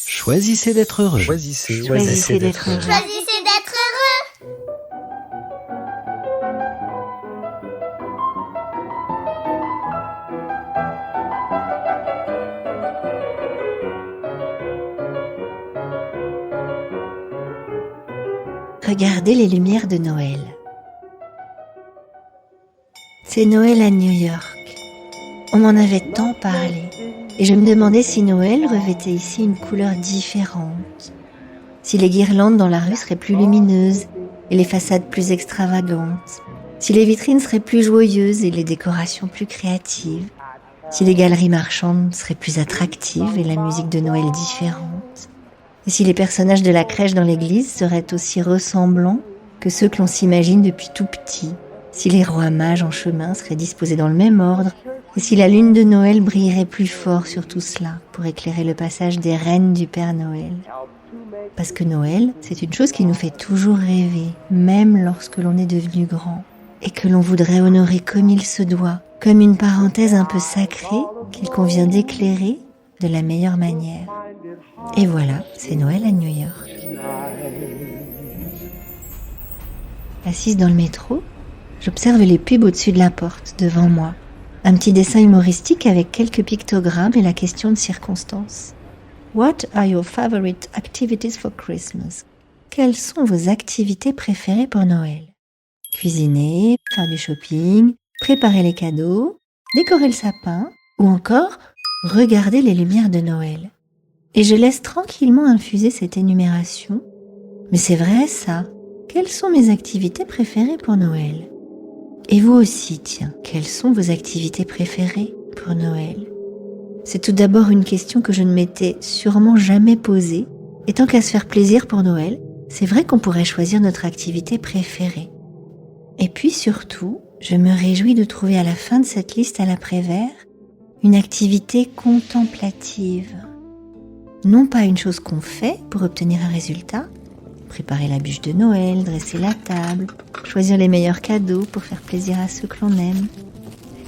Choisissez d'être heureux. Choisissez d'être heureux. Choisissez d'être heureux. Regardez les lumières de Noël. C'est Noël à New York. On m'en avait tant parlé. Et je me demandais si Noël revêtait ici une couleur différente. Si les guirlandes dans la rue seraient plus lumineuses et les façades plus extravagantes. Si les vitrines seraient plus joyeuses et les décorations plus créatives. Si les galeries marchandes seraient plus attractives et la musique de Noël différente. Et si les personnages de la crèche dans l'église seraient aussi ressemblants que ceux que l'on s'imagine depuis tout petit. Si les rois mages en chemin seraient disposés dans le même ordre. Et si la lune de Noël brillerait plus fort sur tout cela pour éclairer le passage des reines du Père Noël. Parce que Noël, c'est une chose qui nous fait toujours rêver, même lorsque l'on est devenu grand, et que l'on voudrait honorer comme il se doit, comme une parenthèse un peu sacrée qu'il convient d'éclairer de la meilleure manière. Et voilà, c'est Noël à New York. Assise dans le métro, j'observe les pubs au-dessus de la porte, devant moi. Un petit dessin humoristique avec quelques pictogrammes et la question de circonstance. What are your favorite activities for Christmas? Quelles sont vos activités préférées pour Noël? Cuisiner, faire du shopping, préparer les cadeaux, décorer le sapin ou encore regarder les lumières de Noël. Et je laisse tranquillement infuser cette énumération. Mais c'est vrai ça. Quelles sont mes activités préférées pour Noël? Et vous aussi, tiens, quelles sont vos activités préférées pour Noël? C'est tout d'abord une question que je ne m'étais sûrement jamais posée. Et tant qu'à se faire plaisir pour Noël, c'est vrai qu'on pourrait choisir notre activité préférée. Et puis surtout, je me réjouis de trouver à la fin de cette liste à l'après-vert une activité contemplative. Non pas une chose qu'on fait pour obtenir un résultat, préparer la bûche de Noël, dresser la table, choisir les meilleurs cadeaux pour faire plaisir à ceux que l'on aime,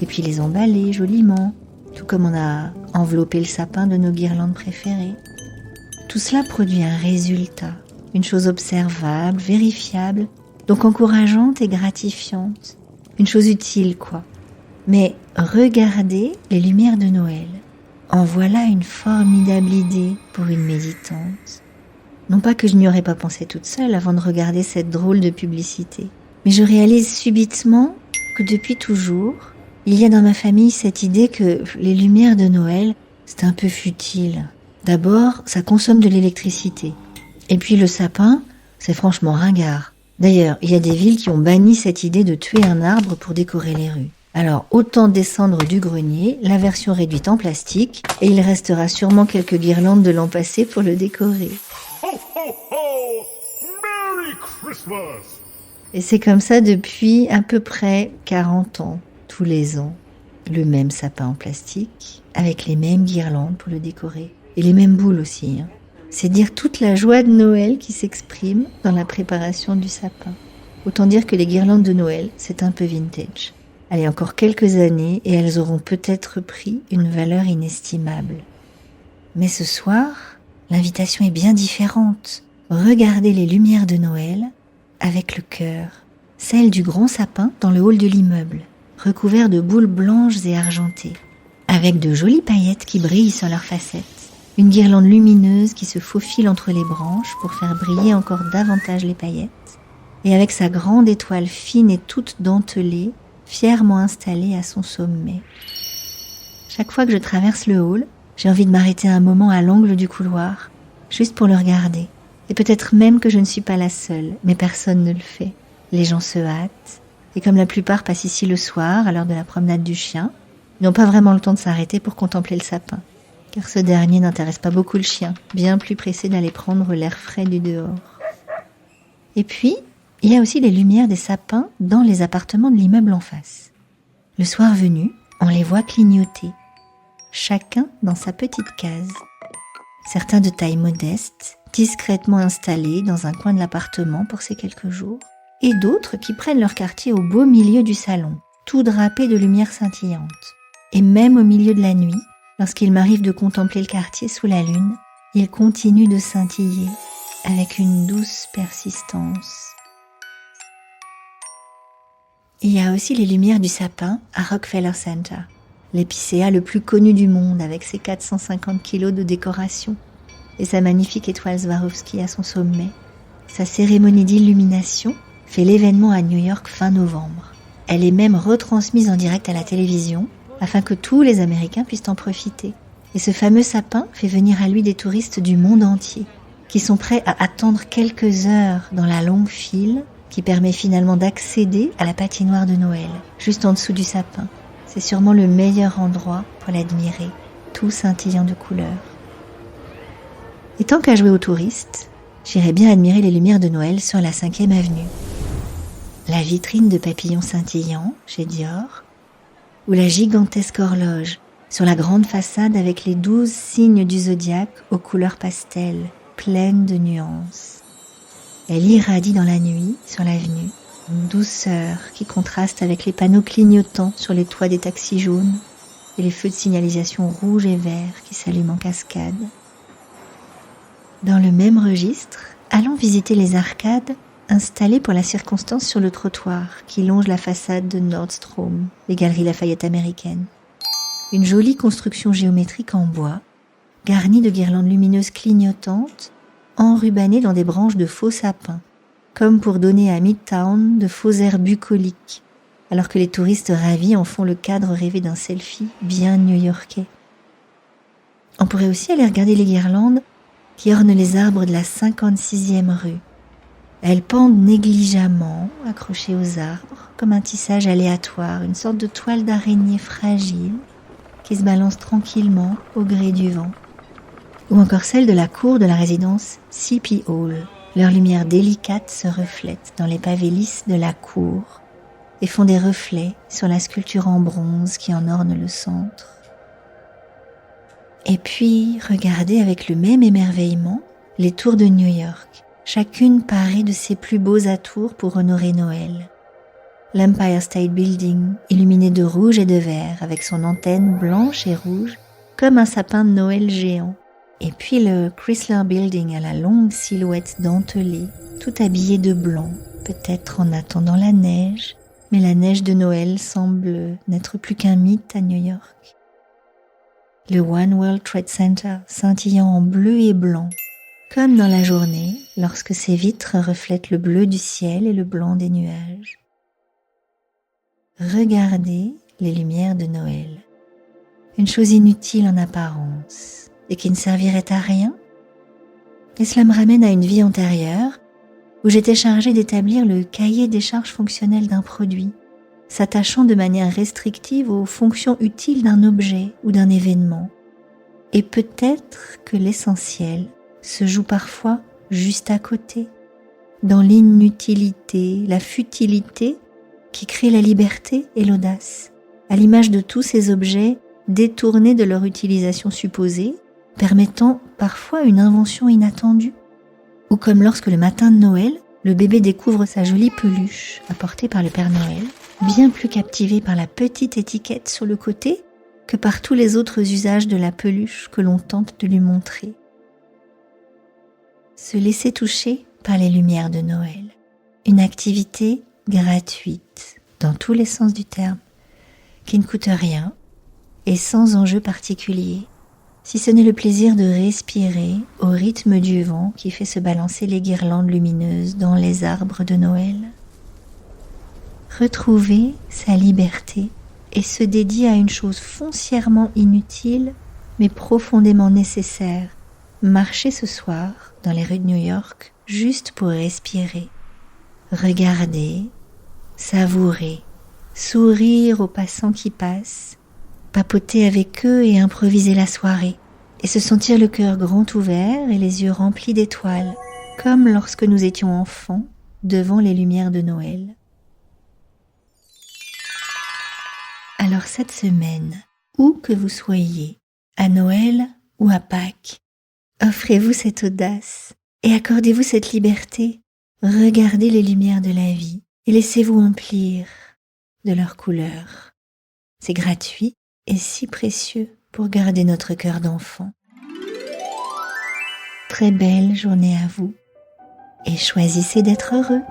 et puis les emballer joliment, tout comme on a enveloppé le sapin de nos guirlandes préférées. Tout cela produit un résultat, une chose observable, vérifiable, donc encourageante et gratifiante, une chose utile quoi. Mais regardez les lumières de Noël. En voilà une formidable idée pour une méditante. Non pas que je n'y aurais pas pensé toute seule avant de regarder cette drôle de publicité, mais je réalise subitement que depuis toujours, il y a dans ma famille cette idée que les lumières de Noël, c'est un peu futile. D'abord, ça consomme de l'électricité. Et puis le sapin, c'est franchement ringard. D'ailleurs, il y a des villes qui ont banni cette idée de tuer un arbre pour décorer les rues. Alors, autant descendre du grenier, la version réduite en plastique, et il restera sûrement quelques guirlandes de l'an passé pour le décorer. Ho, ho, ho! Merry Christmas! Et c'est comme ça depuis à peu près 40 ans, tous les ans. Le même sapin en plastique, avec les mêmes guirlandes pour le décorer. Et les mêmes boules aussi. C'est dire toute la joie de Noël qui s'exprime dans la préparation du sapin. Autant dire que les guirlandes de Noël, c'est un peu vintage. Allez, encore quelques années et elles auront peut-être pris une valeur inestimable. Mais ce soir, l'invitation est bien différente. Regardez les lumières de Noël avec le cœur. Celle du grand sapin dans le hall de l'immeuble, recouvert de boules blanches et argentées, avec de jolies paillettes qui brillent sur leurs facettes. Une guirlande lumineuse qui se faufile entre les branches pour faire briller encore davantage les paillettes. Et avec sa grande étoile fine et toute dentelée, fièrement installée à son sommet. Chaque fois que je traverse le hall, j'ai envie de m'arrêter un moment à l'angle du couloir, juste pour le regarder. Et peut-être même que je ne suis pas la seule, mais personne ne le fait. Les gens se hâtent, et comme la plupart passent ici le soir, à l'heure de la promenade du chien, ils n'ont pas vraiment le temps de s'arrêter pour contempler le sapin. Car ce dernier n'intéresse pas beaucoup le chien, bien plus pressé d'aller prendre l'air frais du dehors. Et puis, il y a aussi les lumières des sapins dans les appartements de l'immeuble en face. Le soir venu, on les voit clignoter, chacun dans sa petite case. Certains de taille modeste, discrètement installés dans un coin de l'appartement pour ces quelques jours, et d'autres qui prennent leur quartier au beau milieu du salon, tout drapé de lumière scintillante. Et même au milieu de la nuit, lorsqu'il m'arrive de contempler le quartier sous la lune, il continue de scintiller avec une douce persistance. Il y a aussi les lumières du sapin à Rockefeller Center, l'épicéa le plus connu du monde avec ses 450 kilos de décoration et sa magnifique étoile Swarovski à son sommet. Sa cérémonie d'illumination fait l'événement à New York fin novembre. Elle est même retransmise en direct à la télévision afin que tous les Américains puissent en profiter. Et ce fameux sapin fait venir à lui des touristes du monde entier qui sont prêts à attendre quelques heures dans la longue file qui permet finalement d'accéder à la patinoire de Noël, juste en dessous du sapin. C'est sûrement le meilleur endroit pour l'admirer, tout scintillant de couleurs. Et tant qu'à jouer aux touristes, j'irais bien admirer les lumières de Noël sur la 5e avenue. La vitrine de papillons scintillants chez Dior, ou la gigantesque horloge sur la grande façade avec les 12 signes du zodiaque aux couleurs pastel, pleines de nuances. Elle irradie dans la nuit, sur l'avenue, une douceur qui contraste avec les panneaux clignotants sur les toits des taxis jaunes et les feux de signalisation rouges et verts qui s'allument en cascade. Dans le même registre, allons visiter les arcades installées pour la circonstance sur le trottoir qui longe la façade de Nordstrom, les Galeries Lafayette américaines. Une jolie construction géométrique en bois, garnie de guirlandes lumineuses clignotantes, enrubannées dans des branches de faux sapins, comme pour donner à Midtown de faux airs bucoliques, alors que les touristes ravis en font le cadre rêvé d'un selfie bien new-yorkais. On pourrait aussi aller regarder les guirlandes qui ornent les arbres de la 56e rue. Elles pendent négligemment, accrochées aux arbres, comme un tissage aléatoire, une sorte de toile d'araignée fragile qui se balance tranquillement au gré du vent. Ou encore celles de la cour de la résidence C.P. Hall. Leurs lumières délicates se reflètent dans les pavés lisses de la cour et font des reflets sur la sculpture en bronze qui en orne le centre. Et puis, regardez avec le même émerveillement les tours de New York, chacune parée de ses plus beaux atours pour honorer Noël. L'Empire State Building, illuminé de rouge et de vert, avec son antenne blanche et rouge, comme un sapin de Noël géant. Et puis le Chrysler Building à la longue silhouette dentelée, tout habillé de blanc, peut-être en attendant la neige, mais la neige de Noël semble n'être plus qu'un mythe à New York. Le One World Trade Center scintillant en bleu et blanc, comme dans la journée, lorsque ses vitres reflètent le bleu du ciel et le blanc des nuages. Regardez les lumières de Noël. Une chose inutile en apparence, et qui ne servirait à rien. Et cela me ramène à une vie antérieure où j'étais chargée d'établir le cahier des charges fonctionnelles d'un produit, s'attachant de manière restrictive aux fonctions utiles d'un objet ou d'un événement. Et peut-être que l'essentiel se joue parfois juste à côté, dans l'inutilité, la futilité qui crée la liberté et l'audace, à l'image de tous ces objets détournés de leur utilisation supposée, permettant parfois une invention inattendue. Ou comme lorsque le matin de Noël, le bébé découvre sa jolie peluche apportée par le Père Noël, bien plus captivé par la petite étiquette sur le côté que par tous les autres usages de la peluche que l'on tente de lui montrer. Se laisser toucher par les lumières de Noël, une activité gratuite, dans tous les sens du terme, qui ne coûte rien et sans enjeu particulier, si ce n'est le plaisir de respirer au rythme du vent qui fait se balancer les guirlandes lumineuses dans les arbres de Noël. Retrouver sa liberté et se dédier à une chose foncièrement inutile mais profondément nécessaire, marcher ce soir dans les rues de New York juste pour respirer, regarder, savourer, sourire aux passants qui passent, papoter avec eux et improviser la soirée, et se sentir le cœur grand ouvert et les yeux remplis d'étoiles, comme lorsque nous étions enfants devant les lumières de Noël. Alors cette semaine, où que vous soyez, à Noël ou à Pâques, offrez-vous cette audace et accordez-vous cette liberté. Regardez les lumières de la vie et laissez-vous emplir de leurs couleurs. C'est gratuit et si précieux pour garder notre cœur d'enfant. très belle journée à vous et choisissez d'être heureux.